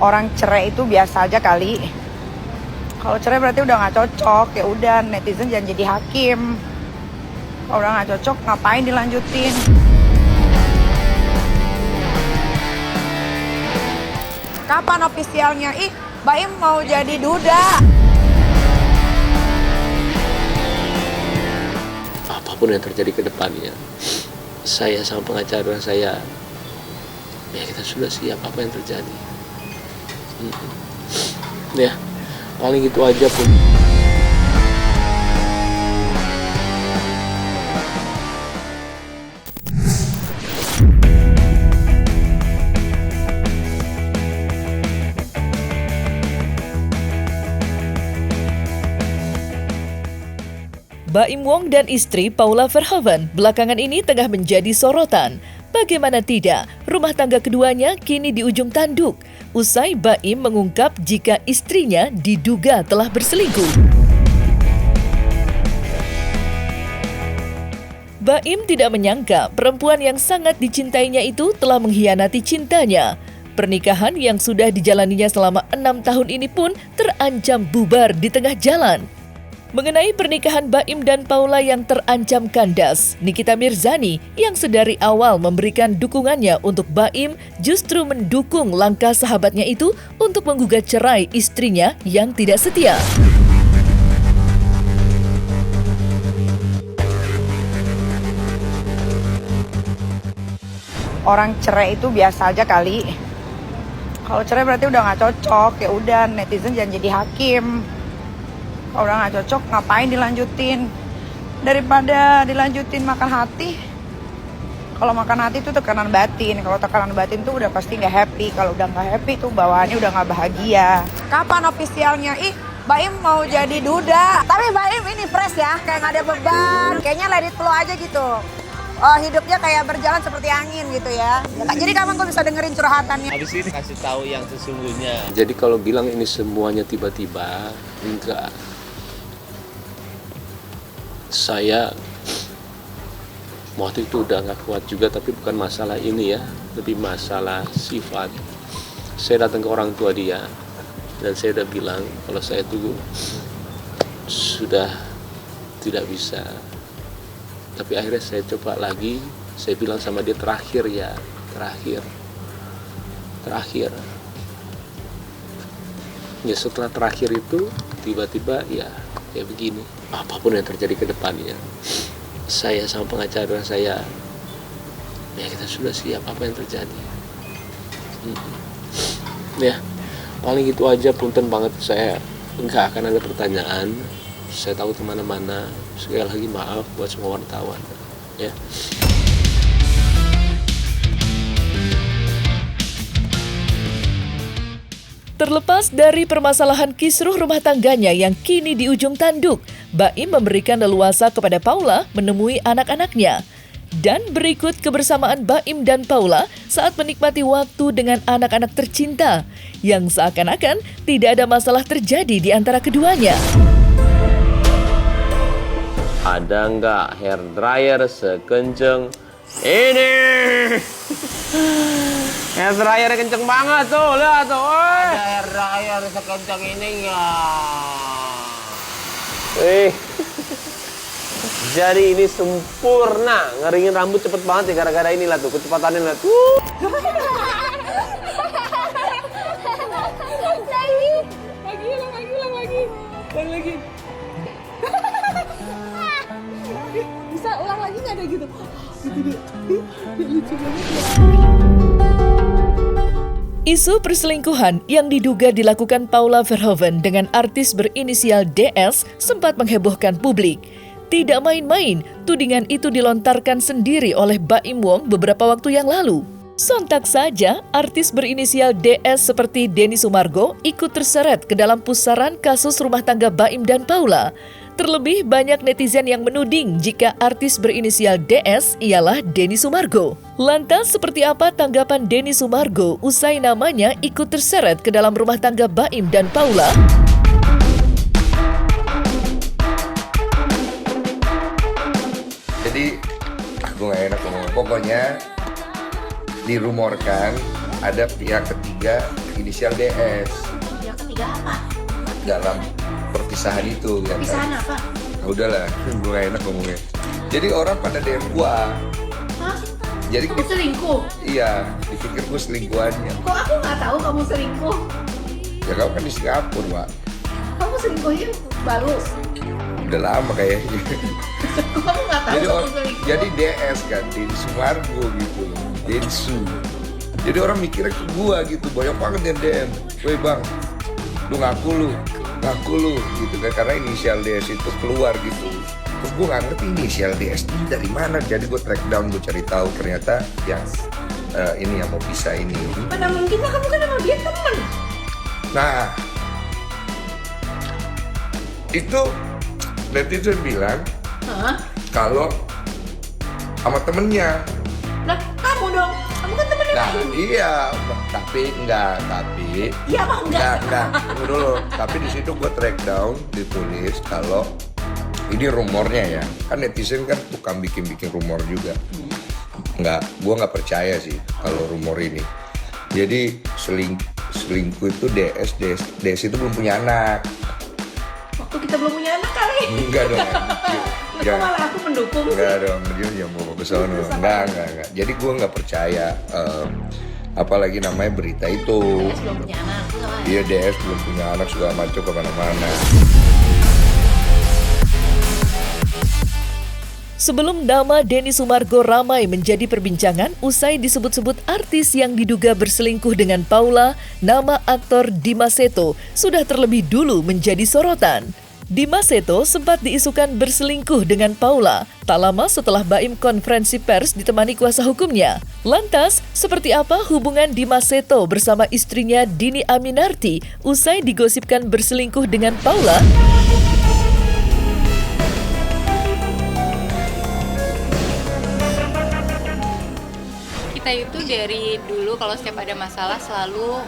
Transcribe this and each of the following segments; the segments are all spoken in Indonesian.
Orang cerai itu biasa aja kali. Kalau cerai berarti udah nggak cocok, ya udah netizen jangan jadi hakim. Kalau udah nggak cocok ngapain dilanjutin? Kapan ofisialnya? Ih, Baim mau jadi duda. Apapun yang terjadi ke depannya, saya sama pengacara saya, ya kita sudah siap apa yang terjadi. Ya, paling itu aja pun. Baim Wong dan istri Paula Verhoeven belakangan ini tengah menjadi sorotan. Bagaimana tidak, rumah tangga keduanya kini di ujung tanduk. Usai Baim mengungkap jika istrinya diduga telah berselingkuh. Baim tidak menyangka perempuan yang sangat dicintainya itu telah mengkhianati cintanya. Pernikahan yang sudah dijalaninya selama 6 tahun ini pun terancam bubar di tengah jalan. Mengenai pernikahan Baim dan Paula yang terancam kandas, Nikita Mirzani yang sedari awal memberikan dukungannya untuk Baim justru mendukung langkah sahabatnya itu untuk menggugat cerai istrinya yang tidak setia. Orang cerai itu biasa aja kali. Kalau cerai berarti udah nggak cocok, ya udah netizen jangan jadi hakim. Kalau udah nggak cocok ngapain dilanjutin? Daripada dilanjutin makan hati. Kalau makan hati itu tekanan batin. Kalau tekanan batin tuh udah pasti nggak happy. Kalau udah nggak happy tuh bawaannya udah nggak bahagia. Kapan ofisialnya? Ih, Baim mau jadi duda. Tapi Baim ini fresh ya, kayak nggak ada beban. Kayaknya let it flow aja gitu. Hidupnya kayak berjalan seperti angin gitu ya. Jadi kapan gue bisa dengerin curhatannya? Habis ini kasih tahu yang sesungguhnya. Jadi kalau bilang ini semuanya tiba-tiba, enggak. Saya waktu itu udah nggak kuat juga, tapi bukan masalah ini ya, lebih masalah sifat. Saya datang ke orang tua dia dan saya udah bilang kalau saya tuh sudah tidak bisa. Tapi akhirnya saya coba lagi, saya bilang sama dia terakhir. Ya setelah terakhir itu tiba-tiba ya begini. Apapun yang terjadi ke depannya, saya sama pengacara saya, ya kita sudah siap apa yang terjadi. Ya, paling itu aja, punten banget, saya nggak akan ada pertanyaan. Saya tahu kemana-mana. Sekali lagi maaf buat semua wartawan. Ya. Terlepas dari permasalahan kisruh rumah tangganya yang kini di ujung tanduk, Baim memberikan leluasa kepada Paula menemui anak-anaknya. Dan berikut kebersamaan Baim dan Paula saat menikmati waktu dengan anak-anak tercinta, yang seakan-akan tidak ada masalah terjadi di antara keduanya. Ada nggak hair dryer sekenceng ini? Hair dryer kenceng banget tuh, lihat tuh. Ada air dryer sekencang ini nggak? Jadi ini sempurna, ngeringin rambut cepet banget ya gara-gara inilah tuh, kecepatannya lihat. Lagi. Bisa ulang lagi nggak ada gitu? Lucu banget ya. Isu perselingkuhan yang diduga dilakukan Paula Verhoeven dengan artis berinisial DS sempat menghebohkan publik. Tidak main-main, tudingan itu dilontarkan sendiri oleh Baim Wong beberapa waktu yang lalu. Sontak saja, artis berinisial DS seperti Denny Sumargo ikut terseret ke dalam pusaran kasus rumah tangga Baim dan Paula. Terlebih banyak netizen yang menuding jika artis berinisial DS ialah Denny Sumargo. Lantas seperti apa tanggapan Denny Sumargo usai namanya ikut terseret ke dalam rumah tangga Baim dan Paula? Jadi aku nggak enak ngomong. Pokoknya dirumorkan ada pihak ketiga inisial DS. Yang ketiga apa? Dalam perpisahan itu ya Perpisahan kan. apa? Udahlah, gue gak enak ngomongnya. Jadi orang pada DM gua. Hah? Jadi Kamu selingkuh? iya, dipikir gue selingkuhannya. Kok aku nggak tahu kamu selingkuh? Ya kamu kan di Singapura, Pak. Kamu selingkuhnya baru? Udah lama kayaknya. Kamu nggak tahu Jadi, kamu selingkuh? jadi DS kan, Denny Sumargo gitu. Densu. Jadi orang mikirnya ke gua gitu, banyak banget yang DM. Woi bang, lu ngaku lu gitu kan, karena inisial DS itu keluar gitu. Terus gue gak ngerti inisial DS ini dari mana, jadi gue track down, gue cari tahu ternyata yang ini yang mau pisah ini. Mana mungkin lah, kamu kan sama dia temen. Nah, itu netizen bilang Hah? kalau sama temennya. Nah, kamu dong, kamu kan temennya Nah Baim. iya, tapi Iya apa enggak? tunggu dulu. Tapi di situ gue track down, ditulis kalau ini rumornya ya, kan netizen kan tukang bikin rumor juga. Gue nggak percaya sih kalau rumor ini. Jadi selingkuh itu DS itu belum punya anak. Waktu kita belum punya anak kali. Enggak dong. Kok malah aku mendukung sih? Enggak dong, dia jangan bawa ke sono. Enggak. Jadi gue nggak percaya, apalagi namanya berita itu. DS belum punya anak, sama ya? Dia DS belum punya anak, segala macam kemana-mana. Sebelum nama Denny Sumargo ramai menjadi perbincangan usai disebut-sebut artis yang diduga berselingkuh dengan Paula, nama aktor Dimas Seto sudah terlebih dulu menjadi sorotan. Dimas Seto sempat diisukan berselingkuh dengan Paula, tak lama setelah Baim konferensi pers ditemani kuasa hukumnya. Lantas, seperti apa hubungan Dimas Seto bersama istrinya Dini Aminarti usai digosipkan berselingkuh dengan Paula? Kita itu dari dulu kalau setiap ada masalah selalu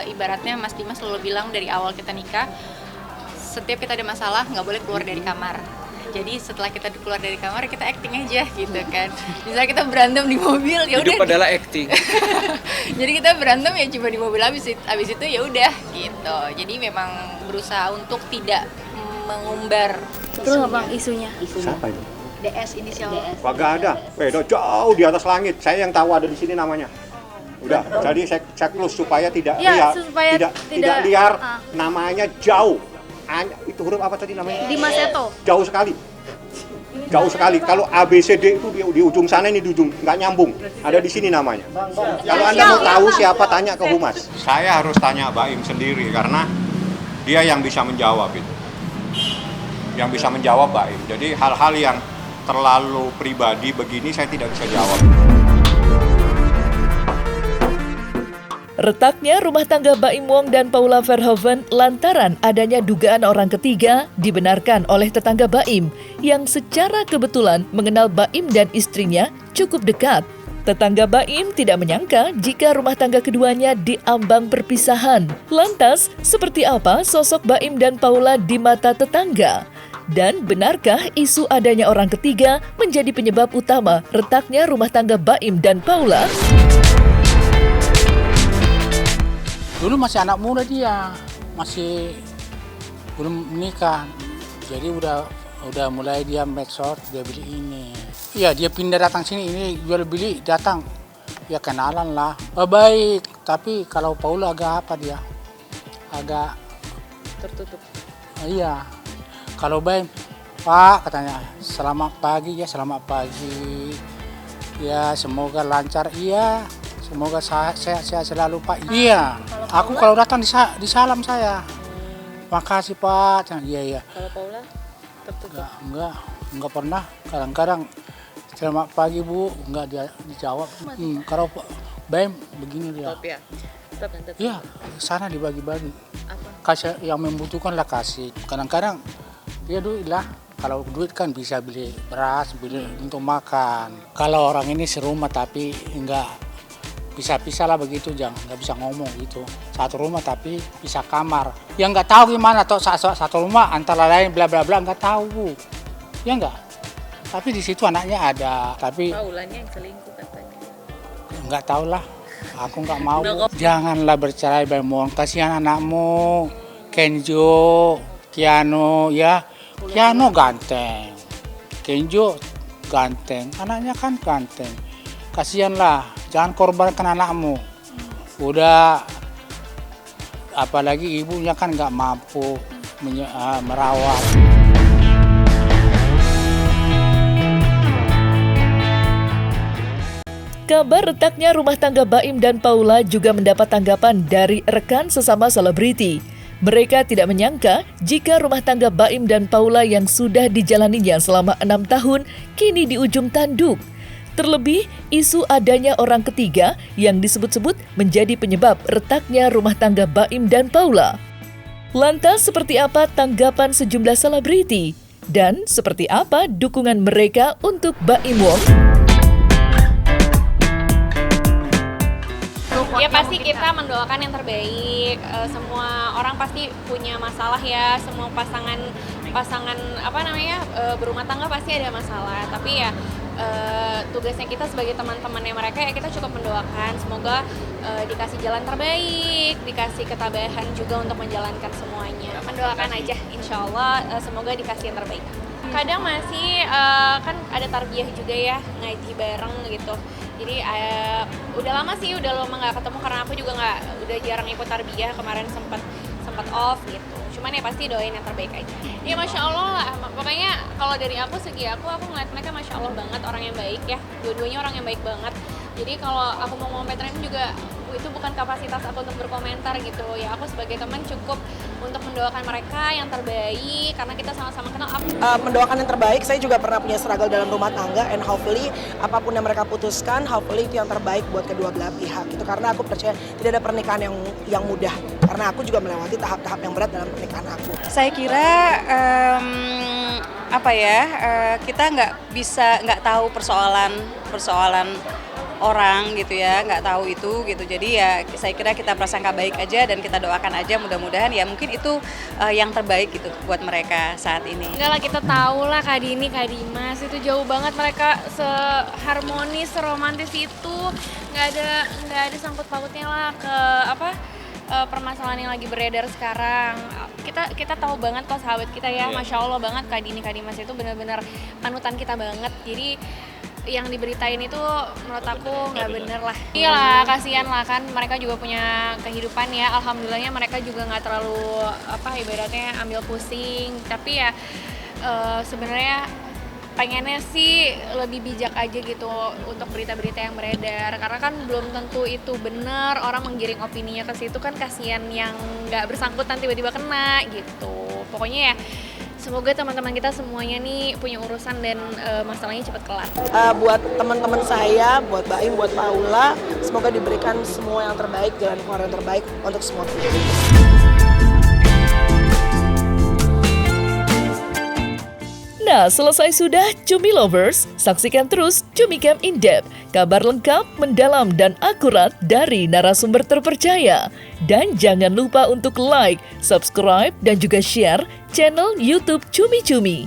ibaratnya Mas Dimas selalu bilang dari awal kita nikah, setiap kita ada masalah nggak boleh keluar dari kamar. Jadi setelah kita keluar dari kamar kita acting aja gitu kan. Misalnya kita berantem di mobil ya udah. Hidup adalah acting. Jadi kita berantem ya cuma di mobil, habis itu ya udah gitu. Jadi memang berusaha untuk tidak mengumbar. Betul nggak bang isunya? Siapa itu? DS inisial DS. Kagak ada. Beda jauh di atas langit. Saya yang tahu ada di sini namanya. Udah, jadi saya close supaya tidak Ya, liar. supaya tidak liar. Namanya jauh. Itu huruf apa tadi namanya? Dimas Seto. Jauh sekali. Jauh sekali. Kalau ABCD itu di ujung sana, ini di ujung, nggak nyambung. Ada di sini namanya. Kalau Anda mau tahu siapa, tanya ke Humas. Saya harus tanya Baim sendiri karena dia yang bisa menjawab itu. Yang bisa menjawab Baim. Jadi hal-hal yang terlalu pribadi begini saya tidak bisa jawab. Retaknya rumah tangga Baim Wong dan Paula Verhoeven lantaran adanya dugaan orang ketiga dibenarkan oleh tetangga Baim yang secara kebetulan mengenal Baim dan istrinya cukup dekat. Tetangga Baim tidak menyangka jika rumah tangga keduanya diambang perpisahan. Lantas, seperti apa sosok Baim dan Paula di mata tetangga? Dan benarkah isu adanya orang ketiga menjadi penyebab utama retaknya rumah tangga Baim dan Paula? Dulu masih anak muda dia, masih belum menikah. Jadi udah mulai dia medsos, dia beli ini. Iya, dia pindah datang sini, ini jual beli datang. Ya kenalan lah. Oh, baik, tapi kalau Paula agak apa dia? Agak Tertutup. iya. Kalau Baim, Pak katanya, selamat pagi ya, selamat pagi. Ya, semoga lancar. Iya. Semoga sehat selalu Pak. Iya, aku kalau datang disalam saya. Makasih Pak. Iya. Kalau Paula tertutup. Enggak pernah. Kadang-kadang selamat pagi Bu, enggak dia dijawab. Kalau Baim begini dia. Ya. Tetap. Iya, sana dibagi-bagi. Apa? Kasih yang membutuhkan lah kasih. Kadang-kadang dia duit lah. Kalau duit kan bisa beli beras, beli untuk makan. Kalau orang ini serumah tapi enggak pisah-pisah lah begitu, jangan nggak bisa ngomong gitu. Satu rumah tapi pisah kamar. Yang nggak tahu gimana toh satu rumah antara lain bla bla bla nggak tahu Bu. Ya nggak. Tapi di situ anaknya ada. Tapi Paulanya yang selingkuh katanya. nggak tahu lah. aku nggak mau. Janganlah bercerai Baim, kasihan anakmu, Kenjo, Kiano ya. Kiano ganteng, Kenjo ganteng, anaknya kan ganteng. Kasihanlah, jangan korbankan anakmu. Udah, apalagi ibunya kan nggak mampu merawat. Kabar retaknya rumah tangga Baim dan Paula juga mendapat tanggapan dari rekan sesama selebriti. Mereka tidak menyangka jika rumah tangga Baim dan Paula yang sudah dijalaninya selama 6 tahun kini di ujung tanduk. Terlebih, isu adanya orang ketiga yang disebut-sebut menjadi penyebab retaknya rumah tangga Baim dan Paula. Lantas seperti apa tanggapan sejumlah selebriti? Dan seperti apa dukungan mereka untuk Baim Wong? Ya pasti kita mendoakan yang terbaik. Semua orang pasti punya masalah ya. Semua pasangan berumah tangga pasti ada masalah. Tapi ya tugasnya kita sebagai teman-temannya mereka ya kita cukup mendoakan. Semoga dikasih jalan terbaik, dikasih ketabahan juga untuk menjalankan semuanya. Mendoakan aja, insya Allah semoga dikasih yang terbaik. Kadang masih kan ada tarbiyah juga ya, ngaji bareng gitu. Jadi udah lama nggak ketemu karena aku juga udah jarang ikut tarbiyah, kemarin sempat off gitu. Cuman ya pasti doain yang terbaik aja. Ya Masya Allah lah, pokoknya kalau dari aku segi aku ngeliat mereka Masya Allah banget, orang yang baik ya. Dua-duanya orang yang baik banget. Jadi kalau aku mau ngomentarin juga itu bukan kapasitas aku untuk berkomentar gitu. Ya aku sebagai teman cukup untuk mendoakan mereka yang terbaik karena kita sama-sama kenal. Mendoakan yang terbaik, saya juga pernah punya struggle dalam rumah tangga, and hopefully apapun yang mereka putuskan, hopefully itu yang terbaik buat kedua belah pihak gitu. Karena aku percaya tidak ada pernikahan yang mudah, karena aku juga melewati tahap-tahap yang berat dalam pernikahan aku. Saya kira kita nggak tahu persoalan orang gitu ya, nggak tahu itu gitu. Jadi ya saya kira kita prasangka baik aja dan kita doakan aja, mudah-mudahan ya mungkin itu yang terbaik gitu buat mereka saat ini. Enggak lah, kita tahu lah Kak Dini, Kak Dimas itu jauh banget mereka seharmonis, seromantis itu. Nggak ada sangkut pautnya lah ke permasalahan yang lagi beredar sekarang. Kita tahu banget kok sahabat kita ya, Masya Allah banget Kak Dini, Kak Dimas itu benar-benar panutan kita banget. Jadi yang diberitain itu menurut aku nggak bener lah. Iyalah, kasihan lah kan, mereka juga punya kehidupan ya. Alhamdulillahnya mereka juga nggak terlalu ibaratnya ambil pusing. Tapi ya sebenarnya pengennya sih lebih bijak aja gitu untuk berita-berita yang beredar, karena kan belum tentu itu benar. Orang menggiring opininya ke situ kan kasihan yang nggak bersangkutan tiba-tiba kena gitu. Pokoknya ya semoga teman-teman kita semuanya nih punya urusan dan masalahnya cepat kelar. Buat teman-teman saya, buat Baim, buat Paula, semoga diberikan semua yang terbaik, jalan keluar yang terbaik untuk semua pihak. Nah, selesai sudah Cumi Lovers, saksikan terus Cumi Camp In Depth, kabar lengkap, mendalam, dan akurat dari narasumber terpercaya. Dan jangan lupa untuk like, subscribe, dan juga share channel YouTube Cumi Cumi.